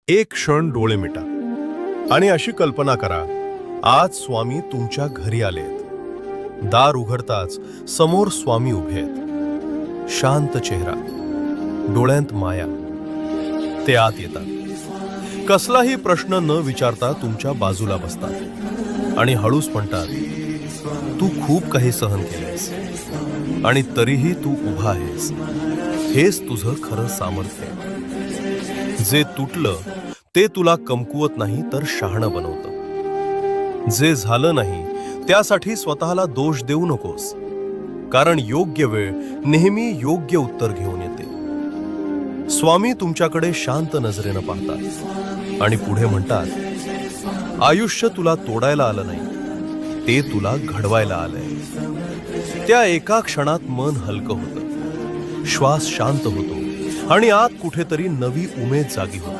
एक क्षण डोळे मिटा आणि अशी कल्पना करा, आज स्वामी तुमच्या घरी आलेत. दार उघडताच समोर स्वामी उभे आहेत. शांत चेहरा, डोळ्यांत माया. ते आत येतात. कसलाही प्रश्न न विचारता तुमच्या बाजूला बसतात आणि हळूच म्हणतात, तू खूप काही सहन केलेस आणि तरीही तू उभा आहेस. हेच तुझं खरं सामर्थ्य आहे. जे तुटलं ते तुला कमकुवत नाही तर शहाणं बनवतं. जे झालं नाही त्यासाठी स्वतःला दोष देऊ नकोस, कारण योग्य वेळ नेहमी योग्य उत्तर घेऊन येते. स्वामी तुमच्याकडे शांत नजरेनं पाहतात आणि पुढे म्हणतात, आयुष्य तुला तोडायला आलं नाही, ते तुला घडवायला आलंय. त्या एका क्षणात मन हलकं होतं, श्वास शांत होतो आणि आत कुठेतरी नवी उमेद जागी होते.